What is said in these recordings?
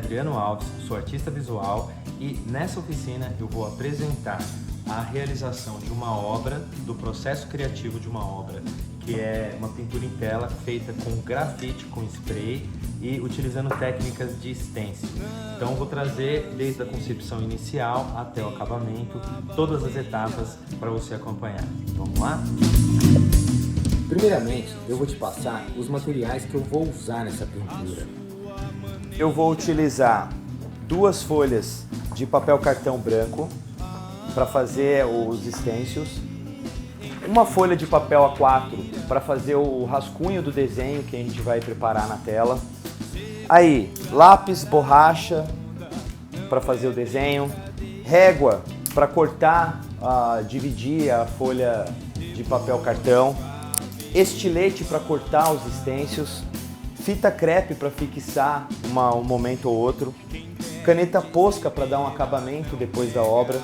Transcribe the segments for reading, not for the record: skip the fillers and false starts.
Adriano Alves, sou artista visual e nessa oficina eu vou apresentar a realização de uma obra, do processo criativo de uma obra, que é uma pintura em tela feita com grafite, com spray e utilizando técnicas de stencil. Então eu vou trazer desde a concepção inicial até o acabamento, todas as etapas para você acompanhar. Vamos lá? Primeiramente, eu vou te passar os materiais que eu vou usar nessa pintura. Eu vou utilizar 2 folhas de papel cartão branco para fazer os stencils, uma folha de papel A4 para fazer o rascunho do desenho que a gente vai preparar na tela. Aí, lápis, borracha para fazer o desenho, régua para cortar, dividir a folha de papel cartão, estilete para cortar os stencils, fita crepe para fixar um momento ou outro, caneta posca para dar um acabamento depois da obra,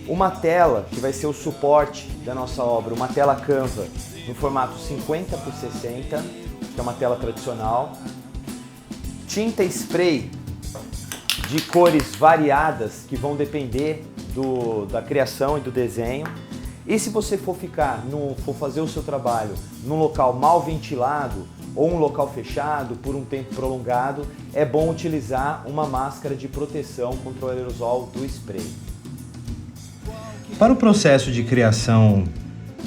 uma tela que vai ser o suporte da nossa obra, uma tela Canva no formato 50 por 60, que é uma tela tradicional, tinta spray de cores variadas que vão depender da criação e do desenho. E se você for fazer o seu trabalho num local mal ventilado ou um local fechado por um tempo prolongado, é bom utilizar uma máscara de proteção contra o aerosol do spray. Para o processo de criação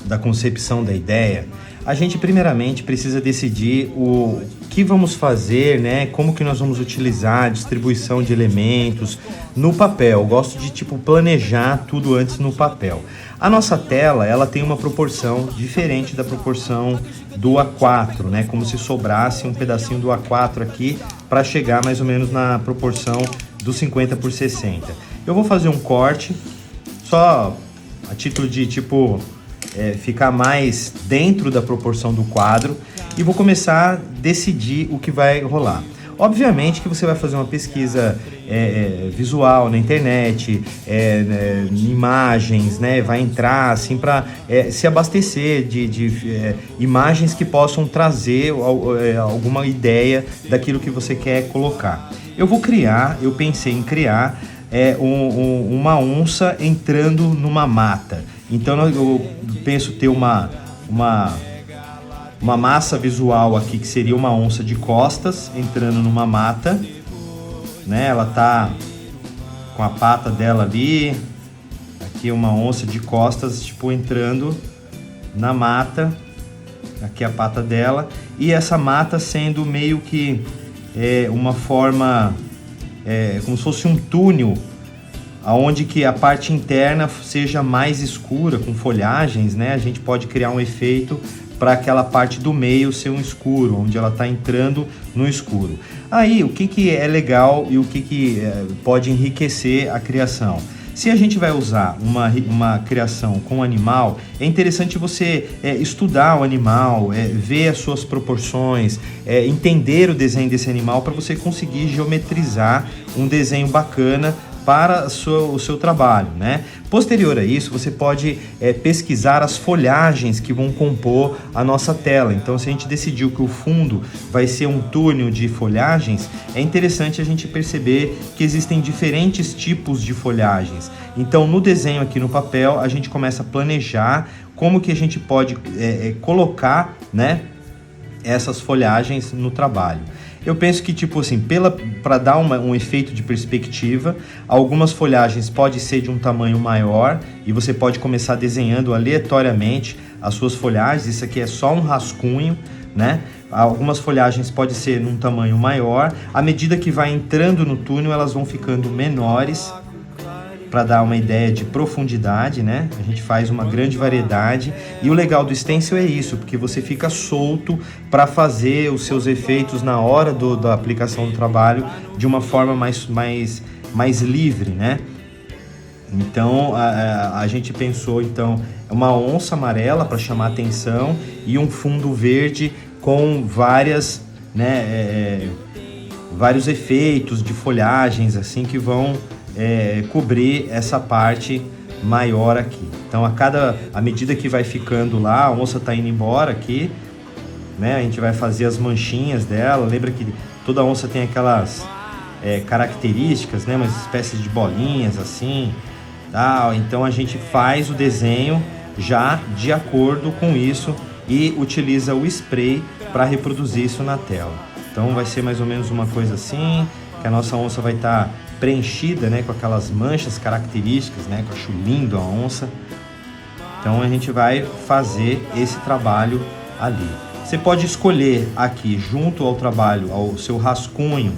da concepção da ideia, a gente primeiramente precisa decidir o que vamos fazer, né? Como que nós vamos utilizar a distribuição de elementos no papel. Eu gosto de planejar tudo antes no papel. A nossa tela, ela tem uma proporção diferente da proporção do A4, né? Como se sobrasse um pedacinho do A4 aqui para chegar mais ou menos na proporção do 50 por 60. Eu vou fazer um corte só a título de ficar mais dentro da proporção do quadro e vou começar a decidir o que vai rolar. Obviamente que você vai fazer uma pesquisa visual na internet, imagens, né? Vai entrar assim para se abastecer de imagens que possam trazer alguma ideia daquilo que você quer colocar. Eu pensei em criar uma onça entrando numa mata. Então eu penso ter uma massa visual aqui que seria uma onça de costas entrando numa mata, né? Ela tá com a pata dela ali, aqui uma onça de costas entrando na mata, aqui a pata dela, e essa mata sendo meio que uma forma como se fosse um túnel, aonde que a parte interna seja mais escura, com folhagens, né? A gente pode criar um efeito para aquela parte do meio ser um escuro, onde ela está entrando no escuro. Aí, o que é legal e o que pode enriquecer a criação? Se a gente vai usar uma criação com animal, é interessante você estudar o animal, ver as suas proporções, entender o desenho desse animal para você conseguir geometrizar um desenho bacana para o seu trabalho, né? Posterior a isso, você pode pesquisar as folhagens que vão compor a nossa tela. Então, se a gente decidiu que o fundo vai ser um túnel de folhagens, é interessante a gente perceber que existem diferentes tipos de folhagens. Então, no desenho aqui no papel, a gente começa a planejar como que a gente pode colocar, né, essas folhagens no trabalho. Eu penso que, para dar um efeito de perspectiva, algumas folhagens podem ser de um tamanho maior e você pode começar desenhando aleatoriamente as suas folhagens. Isso aqui é só um rascunho, né? Algumas folhagens podem ser num tamanho maior. À medida que vai entrando no túnel, elas vão ficando menores, para dar uma ideia de profundidade, né? A gente faz uma grande variedade e o legal do stencil é isso, porque você fica solto para fazer os seus efeitos na hora da aplicação do trabalho de uma forma mais livre, né? Então a gente pensou uma onça amarela para chamar atenção e um fundo verde com vários efeitos de folhagens assim que vão cobrir essa parte maior aqui. Então à medida que vai ficando lá, a onça está indo embora aqui, né? A gente vai fazer as manchinhas dela. Lembra que toda onça tem características, né? Umas espécies de bolinhas assim, tal. Então a gente faz o desenho já de acordo com isso e utiliza o spray para reproduzir isso na tela. Então vai ser mais ou menos uma coisa assim, que a nossa onça vai estar preenchida, né, com aquelas manchas características, né, que eu acho lindo a onça. Então a gente vai fazer esse trabalho ali. Você pode escolher aqui, junto ao trabalho, ao seu rascunho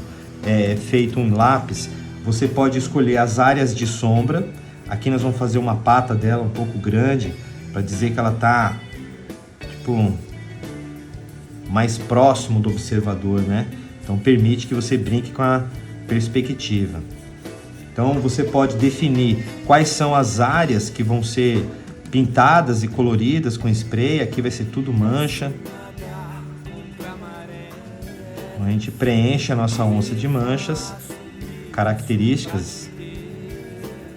feito em lápis, você pode escolher as áreas de sombra. Aqui nós vamos fazer uma pata dela um pouco grande, para dizer que ela tá tipo mais próximo do observador, né? Então permite que você brinque com a perspectiva. Então você pode definir quais são as áreas que vão ser pintadas e coloridas com spray. Aqui vai ser tudo mancha. A gente preenche a nossa onça de manchas, características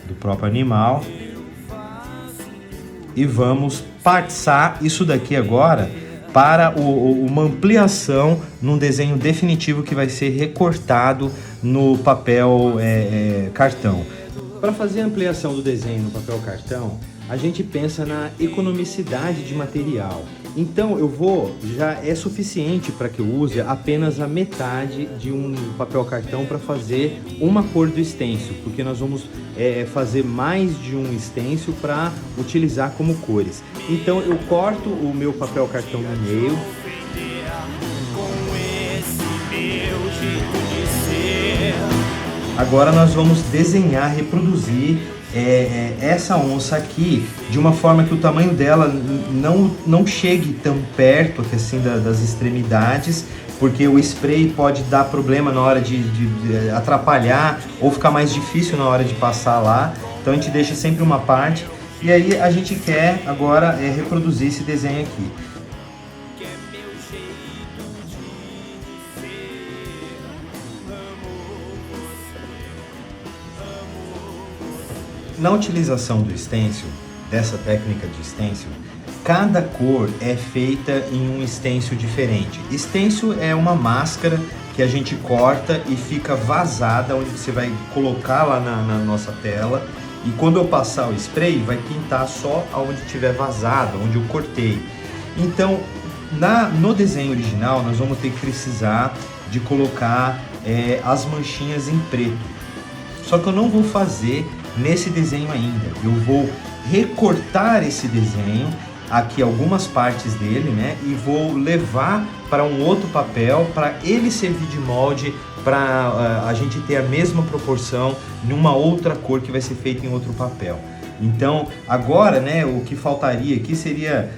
do próprio animal. E vamos passar isso daqui agora para uma ampliação num desenho definitivo que vai ser recortado no papel cartão. Para fazer a ampliação do desenho no papel cartão, a gente pensa na economicidade de material. Então já é suficiente para que eu use apenas a metade de um papel cartão para fazer uma cor do stencil, porque nós vamos fazer mais de um stencil para utilizar como cores. Então eu corto o meu papel cartão no meio. Agora nós vamos desenhar, reproduzir essa onça aqui de uma forma que o tamanho dela não chegue tão perto assim das extremidades, porque o spray pode dar problema na hora de atrapalhar ou ficar mais difícil na hora de passar lá. Então a gente deixa sempre uma parte e aí a gente quer agora reproduzir esse desenho aqui. Na utilização do stencil, dessa técnica de stencil, cada cor é feita em um stencil diferente. Stencil é uma máscara que a gente corta e fica vazada, onde você vai colocar lá na nossa tela. E quando eu passar o spray, vai pintar só onde tiver vazado, onde eu cortei. Então, no desenho original, nós vamos ter que precisar de colocar as manchinhas em preto. Só que eu não vou fazer nesse desenho ainda. Eu vou recortar esse desenho, aqui algumas partes dele, né? E vou levar para um outro papel para ele servir de molde para a gente ter a mesma proporção numa outra cor que vai ser feita em outro papel. Então agora, né, o que faltaria aqui seria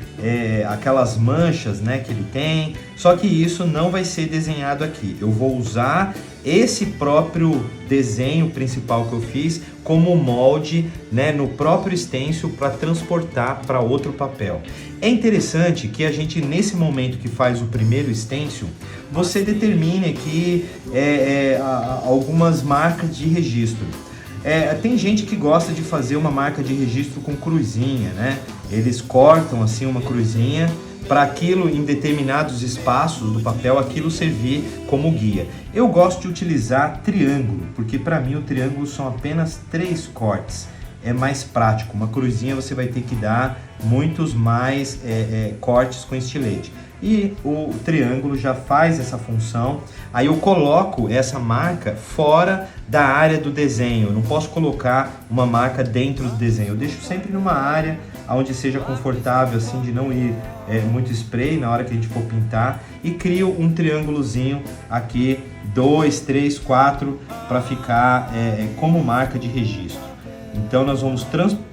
aquelas manchas, né, que ele tem, só que isso não vai ser desenhado aqui. Eu vou usar esse próprio desenho principal que eu fiz como molde, né, no próprio stencil para transportar para outro papel. É interessante que a gente, nesse momento que faz o primeiro stencil, você determine aqui algumas marcas de registro. Tem gente que gosta de fazer uma marca de registro com cruzinha, né? Eles cortam assim uma cruzinha para aquilo, em determinados espaços do papel, aquilo servir como guia. Eu gosto de utilizar triângulo, porque para mim o triângulo são apenas 3 cortes. É mais prático. Uma cruzinha você vai ter que dar muitos mais cortes com estilete. E o triângulo já faz essa função. Aí eu coloco essa marca fora da área do desenho. Eu não posso colocar uma marca dentro do desenho. Eu deixo sempre numa área onde seja confortável, assim, de não ir muito spray na hora que a gente for pintar. E crio um triângulozinho aqui, 2, 3, 4, para ficar como marca de registro. Então nós vamos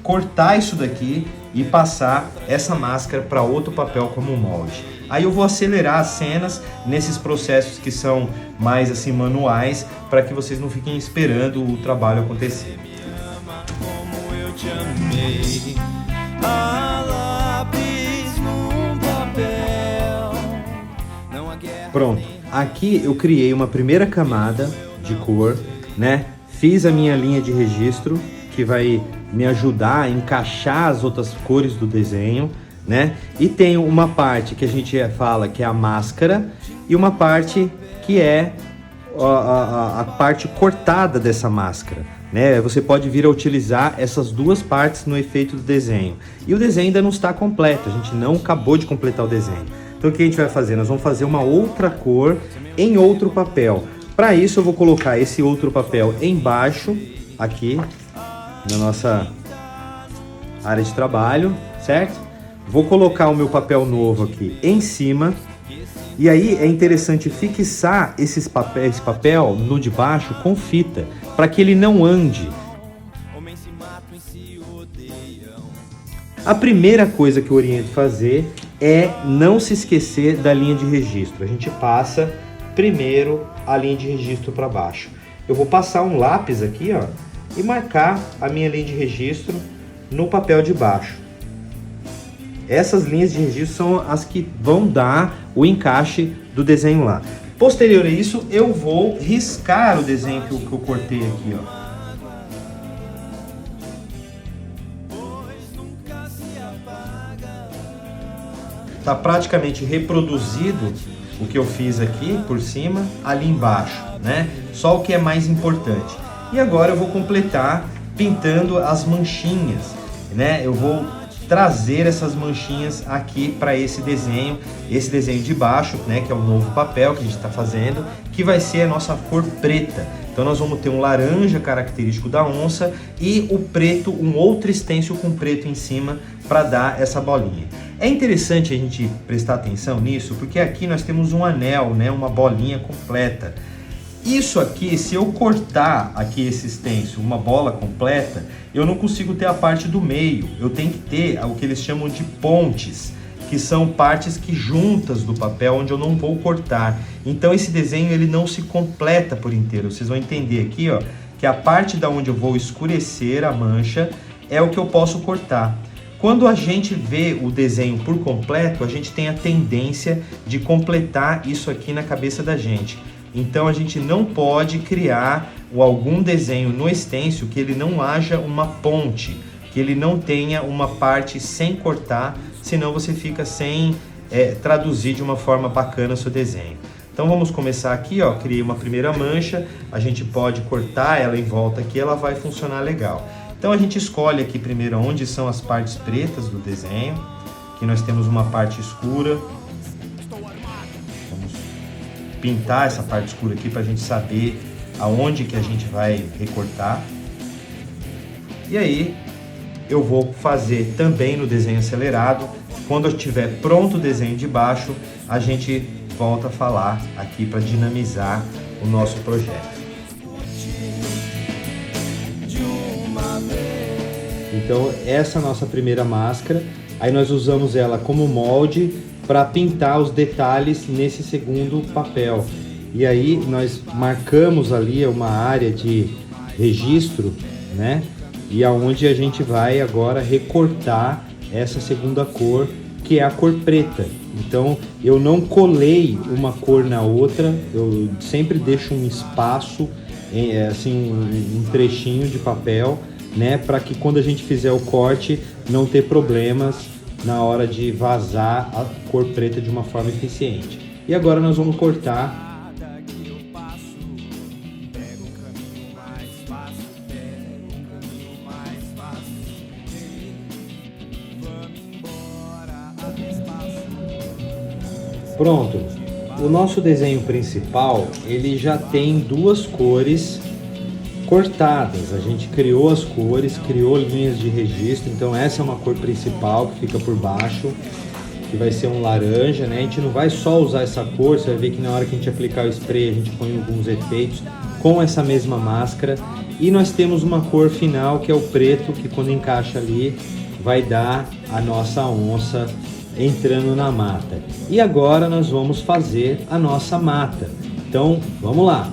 cortar isso daqui e passar essa máscara para outro papel como molde. Aí eu vou acelerar as cenas nesses processos que são mais assim manuais, para que vocês não fiquem esperando o trabalho acontecer. Pronto, aqui eu criei uma primeira camada de cor, né? Fiz a minha linha de registro, que vai me ajudar a encaixar as outras cores do desenho, né? E tem uma parte que a gente fala que é a máscara e uma parte que é a parte cortada dessa máscara, né? Você pode vir a utilizar essas duas partes no efeito do desenho. E o desenho ainda não está completo, a gente não acabou de completar o desenho. Então o que a gente vai fazer? Nós vamos fazer uma outra cor em outro papel. Para isso eu vou colocar esse outro papel embaixo, aqui, na nossa área de trabalho, certo? Vou colocar o meu papel novo aqui em cima. E aí é interessante fixar esse papel no de baixo com fita, para que ele não ande. A primeira coisa que eu oriento fazer é não se esquecer da linha de registro. A gente passa primeiro a linha de registro para baixo. Eu vou passar um lápis aqui, ó, e marcar a minha linha de registro no papel de baixo. Essas linhas de registro são as que vão dar o encaixe do desenho lá. Posterior a isso, eu vou riscar o desenho que eu cortei aqui, ó. Tá praticamente reproduzido o que eu fiz aqui por cima, ali embaixo, né? Só o que é mais importante. E agora eu vou completar pintando as manchinhas, né? Eu vou trazer essas manchinhas aqui para esse desenho de baixo, né, que é o novo papel que a gente está fazendo, que vai ser a nossa cor preta. Então nós vamos ter um laranja característico da onça e o preto, um outro stencil com preto em cima para dar essa bolinha. É interessante a gente prestar atenção nisso, porque aqui nós temos um anel, né, uma bolinha completa. Isso aqui, se eu cortar aqui esse stencil, uma bola completa, eu não consigo ter a parte do meio. Eu tenho que ter o que eles chamam de pontes, que são partes que juntas do papel, onde eu não vou cortar. Então esse desenho ele não se completa por inteiro. Vocês vão entender aqui, ó, que a parte da onde eu vou escurecer a mancha é o que eu posso cortar. Quando a gente vê o desenho por completo, a gente tem a tendência de completar isso aqui na cabeça da gente. Então a gente não pode criar algum desenho no stencil que ele não haja uma ponte, que ele não tenha uma parte sem cortar, senão você fica sem traduzir de uma forma bacana o seu desenho. Então vamos começar aqui, ó, criei uma primeira mancha, a gente pode cortar ela em volta aqui, ela vai funcionar legal. Então a gente escolhe aqui primeiro onde são as partes pretas do desenho, aqui nós temos uma parte escura. Pintar essa parte escura aqui para a gente saber aonde que a gente vai recortar. E aí eu vou fazer também no desenho acelerado. Quando eu estiver pronto o desenho de baixo, a gente volta a falar aqui para dinamizar o nosso projeto. Então essa é a nossa primeira máscara. Aí nós usamos ela como molde para pintar os detalhes nesse segundo papel. E aí nós marcamos ali uma área de registro, né? E aonde a gente vai agora recortar essa segunda cor, que é a cor preta. Então eu não colei uma cor na outra, eu sempre deixo um espaço, assim, um trechinho de papel, né? Para que quando a gente fizer o corte não ter problemas na hora de vazar a cor preta de uma forma eficiente. E agora nós vamos cortar pronto. O nosso desenho principal, ele já tem duas cores cortadas. A gente criou as cores, criou linhas de registro. Então essa é uma cor principal que fica por baixo, que vai ser um laranja, né? A gente não vai só usar essa cor, você vai ver que na hora que a gente aplicar o spray a gente põe alguns efeitos com essa mesma máscara. E nós temos uma cor final que é o preto, que quando encaixa ali vai dar a nossa onça entrando na mata. E agora nós vamos fazer a nossa mata. Então vamos lá.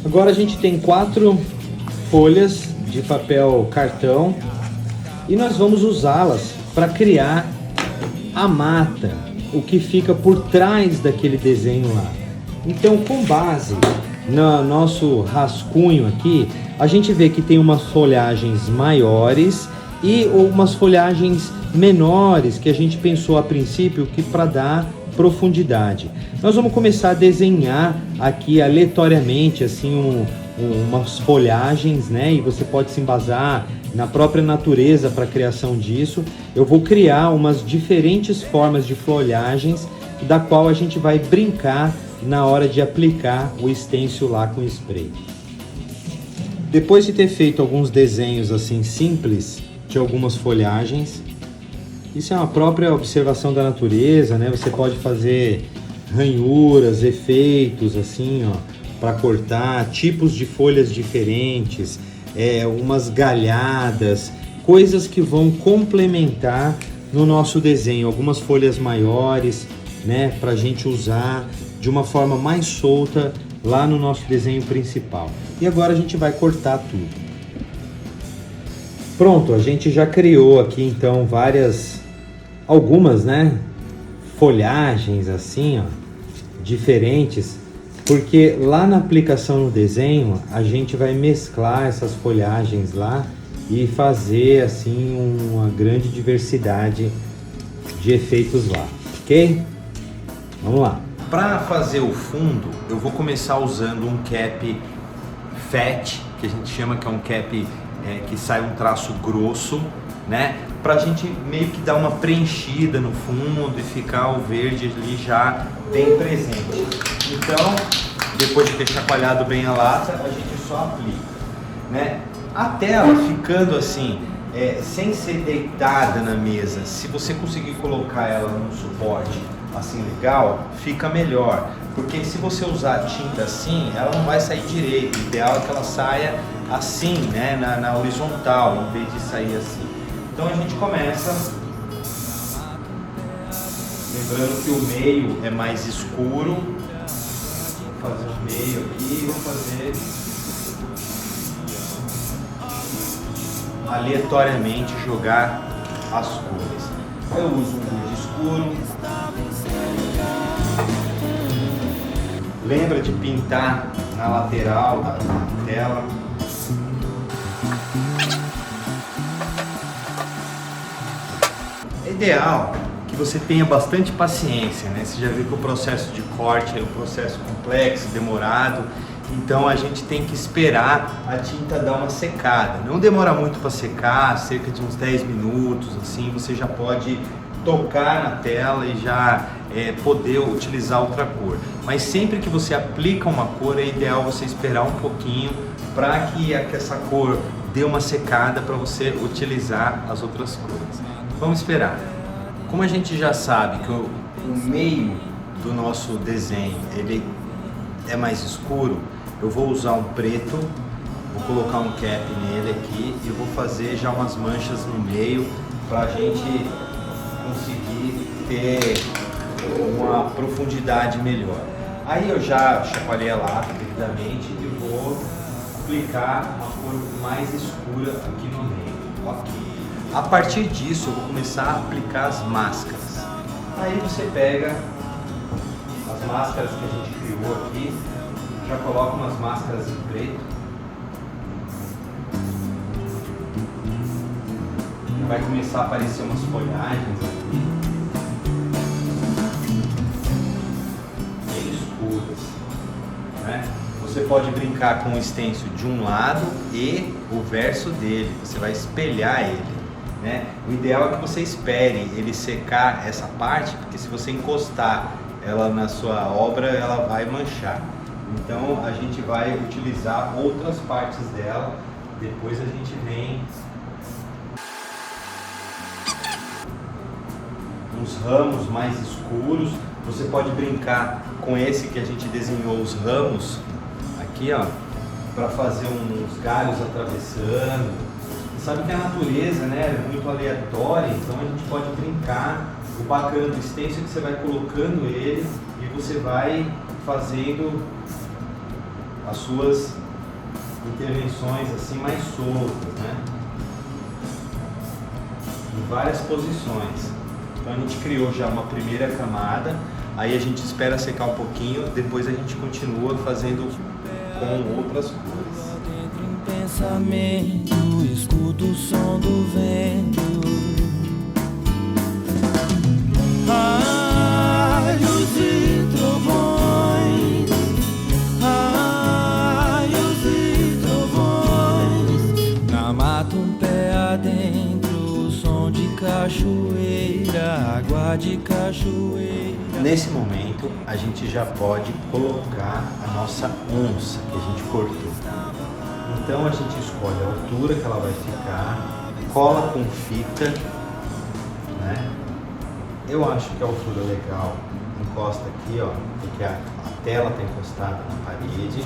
Agora a gente tem 4 folhas de papel cartão e nós vamos usá-las para criar a mata, o que fica por trás daquele desenho lá. Então, com base no nosso rascunho aqui, a gente vê que tem umas folhagens maiores e umas folhagens menores que a gente pensou a princípio que para dar profundidade. Nós vamos começar a desenhar aqui aleatoriamente assim umas folhagens, né? E você pode se embasar na própria natureza para a criação disso. Eu vou criar umas diferentes formas de folhagens da qual a gente vai brincar na hora de aplicar o stencil lá com spray. Depois de ter feito alguns desenhos assim simples de algumas folhagens, isso é uma própria observação da natureza, né? Você pode fazer ranhuras, efeitos assim, ó, para cortar, tipos de folhas diferentes, umas galhadas, coisas que vão complementar no nosso desenho, algumas folhas maiores, né, para a gente usar de uma forma mais solta lá no nosso desenho principal. E agora a gente vai cortar tudo. Pronto, a gente já criou aqui então algumas, né, folhagens assim, ó, diferentes, porque lá na aplicação no desenho a gente vai mesclar essas folhagens lá e fazer assim uma grande diversidade de efeitos lá, ok? Vamos lá. Para fazer o fundo, eu vou começar usando um cap fat, que a gente chama que é um cap que sai um traço grosso, né? Pra gente meio que dar uma preenchida no fundo e ficar o verde ali já bem presente. Então, depois de ter chacoalhado bem a lata, a gente só aplica, né? A tela ficando assim, sem ser deitada na mesa, se você conseguir colocar ela num suporte assim legal, fica melhor, porque se você usar tinta assim, ela não vai sair direito. O ideal é que ela saia assim, né, na horizontal, em vez de sair assim. Então a gente começa, lembrando que o meio é mais escuro. Vou fazer o meio aqui, vou fazer aleatoriamente, jogar as cores. Eu uso um verde escuro. Lembra de pintar na lateral da tela. É ideal que você tenha bastante paciência, né? Você já viu que o processo de corte é um processo complexo, demorado. Então a gente tem que esperar a tinta dar uma secada. Não demora muito para secar, cerca de uns 10 minutos, assim, você já pode tocar na tela e já poder utilizar outra cor. Mas sempre que você aplica uma cor, é ideal você esperar um pouquinho para que essa cor dê uma secada para você utilizar as outras cores. Vamos esperar. Como a gente já sabe que o meio do nosso desenho ele é mais escuro, eu vou usar um preto, vou colocar um cap nele aqui e vou fazer já umas manchas no meio para a gente conseguir ter uma profundidade melhor. Aí eu já chacoalhei a lata devidamente e vou aplicar uma cor mais escura aqui no meio. Ok. A partir disso eu vou começar a aplicar as máscaras. Aí você pega as máscaras que a gente criou aqui, já coloca umas máscaras em preto. Vai começar a aparecer umas folhagens aqui, bem escuras, né? Você pode brincar com o stencil de um lado e o verso dele, você vai espelhar ele, né? O ideal é que você espere ele secar essa parte, porque se você encostar ela na sua obra, ela vai manchar. Então a gente vai utilizar outras partes dela, depois a gente vem uns ramos mais escuros. Você pode brincar com esse que a gente desenhou os ramos aqui, ó, para fazer uns galhos atravessando. Você sabe que a natureza, né, é muito aleatória, então a gente pode brincar. O bacana do stencil é que você vai colocando ele e você vai fazendo as suas intervenções assim mais soltas, né, em várias posições. Então a gente criou já uma primeira camada. Aí a gente espera secar um pouquinho, depois a gente continua fazendo com outras cores. Pensamento, escuto o som do vento. Raios e trovões, raios e trovões. Na mata um pé adentro, som de cachoeira, água de cachoeira. Nesse momento a gente já pode colocar a nossa onça que a gente cortou. Então a gente escolhe a altura que ela vai ficar, cola com fita, né? Eu acho que a altura legal encosta aqui, ó, porque a tela está encostada na parede.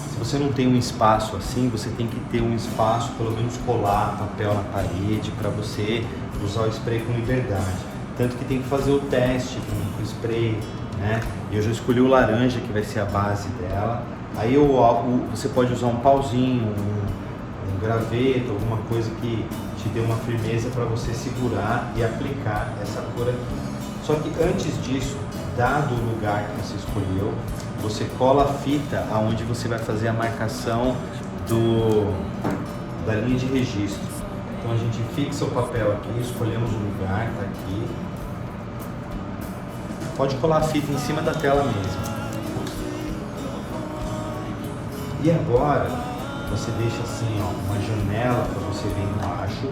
Se você não tem um espaço assim, você tem que ter um espaço, pelo menos colar papel na parede para você usar o spray com liberdade. Tanto que tem que fazer o teste com o spray, né? Eu já escolhi o laranja que vai ser a base dela. Aí você pode usar um pauzinho, um graveto, alguma coisa que te dê uma firmeza para você segurar e aplicar essa cor aqui. Só que antes disso, dado o lugar que você escolheu, você cola a fita aonde você vai fazer a marcação da linha de registro. Então a gente fixa o papel aqui, escolhemos o lugar, tá aqui. Pode colar a fita em cima da tela mesmo. E agora você deixa assim, ó, uma janela para você ver embaixo,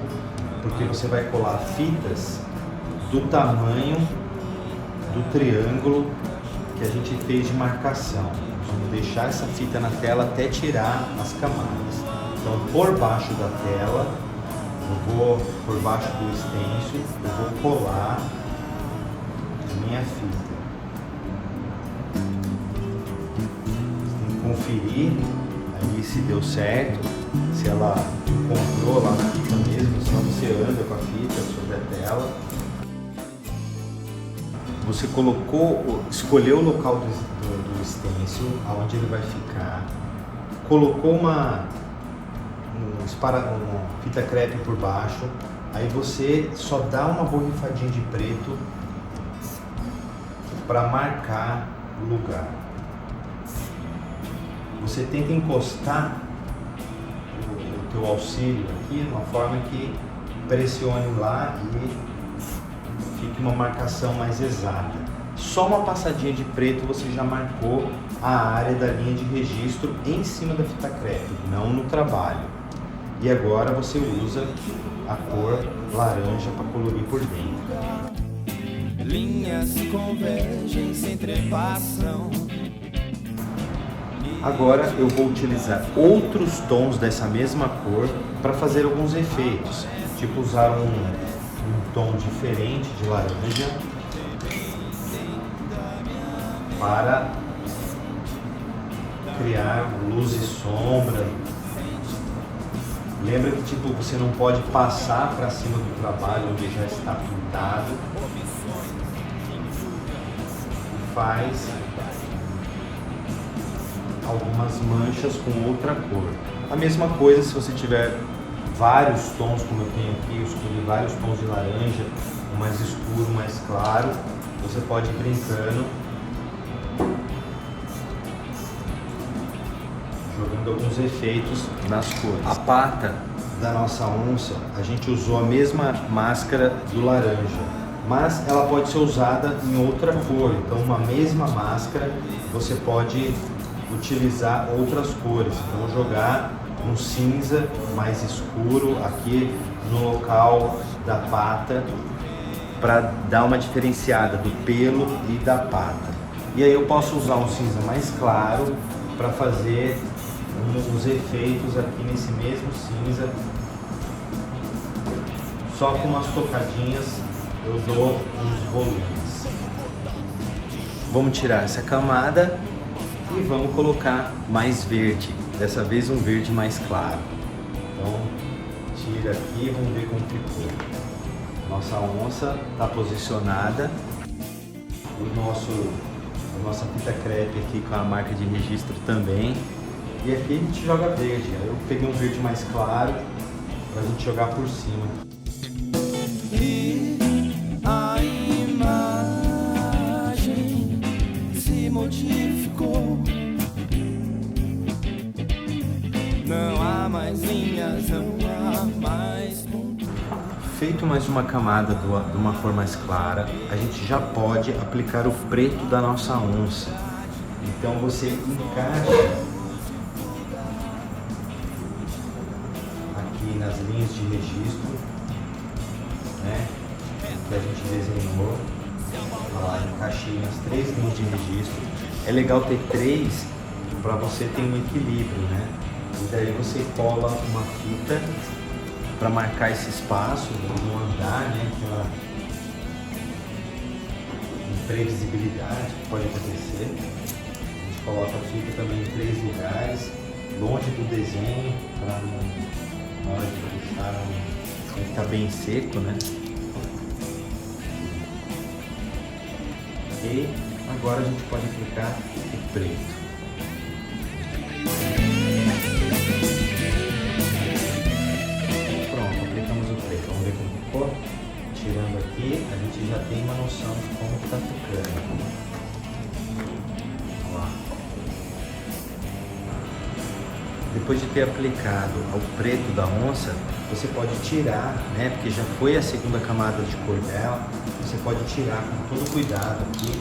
porque você vai colar fitas do tamanho do triângulo que a gente fez de marcação. Vamos deixar essa fita na tela até tirar as camadas. Então, por baixo da tela, por baixo do stencil, eu vou colar a minha fita. Conferir aí se deu certo, se ela encontrou lá na fita mesmo, senão você anda com a fita sobre a tela. Você escolheu o local do stencil, aonde ele vai ficar, colocou uma fita crepe por baixo, aí você só dá uma borrifadinha de preto para marcar o lugar. Você tenta encostar o teu auxílio aqui de uma forma que pressione lá e fique uma marcação mais exata. Só uma passadinha de preto você já marcou a área da linha de registro em cima da fita crepe, não no trabalho. E agora você usa a cor laranja para colorir por dentro. Linhas convergem, se entrepassam. Agora eu vou utilizar outros tons dessa mesma cor para fazer alguns efeitos, tipo usar um tom diferente de laranja para criar luz e sombra. Lembra que tipo, você não pode passar para cima do trabalho onde já está pintado. Faz algumas manchas com outra cor. A mesma coisa se você tiver vários tons, como eu tenho aqui, eu escolhi vários tons de laranja, um mais escuro, um mais claro, você pode ir brincando, jogando alguns efeitos nas cores. A pata da nossa onça, a gente usou a mesma máscara do laranja, mas ela pode ser usada em outra cor, então uma mesma máscara você pode utilizar outras cores, então jogar um cinza mais escuro aqui no local da pata para dar uma diferenciada do pelo e da pata. E aí eu posso usar um cinza mais claro para fazer uns efeitos aqui nesse mesmo cinza, só com umas tocadinhas eu dou uns volumes. Vamos tirar essa camada e vamos colocar mais verde, dessa vez um verde mais claro. Então tira aqui e vamos ver como ficou. Nossa onça está posicionada, a nossa fita crepe aqui com a marca de registro também, e aqui a gente joga verde. Aí eu peguei um verde mais claro para a gente jogar por cima. E a imagem não há mais controle. Feito mais uma camada de uma cor mais clara, a gente já pode aplicar o preto da nossa onça. Então você encaixa aqui nas linhas de registro, né, que a gente desenhou. Olha lá, encaixei nas 3 linhas de registro. É legal ter 3 para você ter um equilíbrio, né? E daí você cola uma fita para marcar esse espaço, não andar, né? Aquela imprevisibilidade que pode acontecer. A gente coloca a fita também em 3 lugares, longe do desenho, para na hora de puxar não ficar bem seco, né? E agora a gente pode aplicar o preto. Pronto, aplicamos o preto. Vamos ver como ficou? Tirando aqui, a gente já tem uma noção de como está ficando. Olha lá. Depois de ter aplicado o preto da onça, você pode tirar, né? Porque já foi a segunda camada de cor dela. Você pode tirar com todo cuidado aqui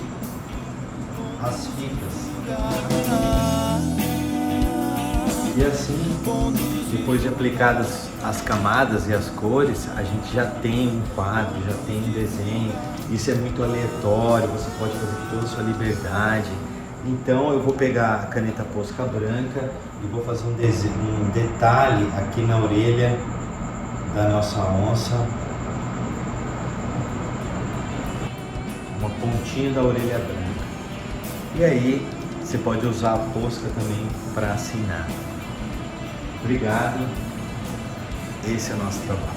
as fitas. E assim, depois de aplicadas as camadas e as cores, a gente já tem um quadro, já tem um desenho. Isso é muito aleatório, você pode fazer com toda a sua liberdade. Então eu vou pegar a caneta Posca branca e vou fazer um detalhe aqui na orelha da nossa onça. Uma pontinha da orelha branca. E aí você pode usar a Posca também para assinar. Obrigado. Esse é o nosso trabalho.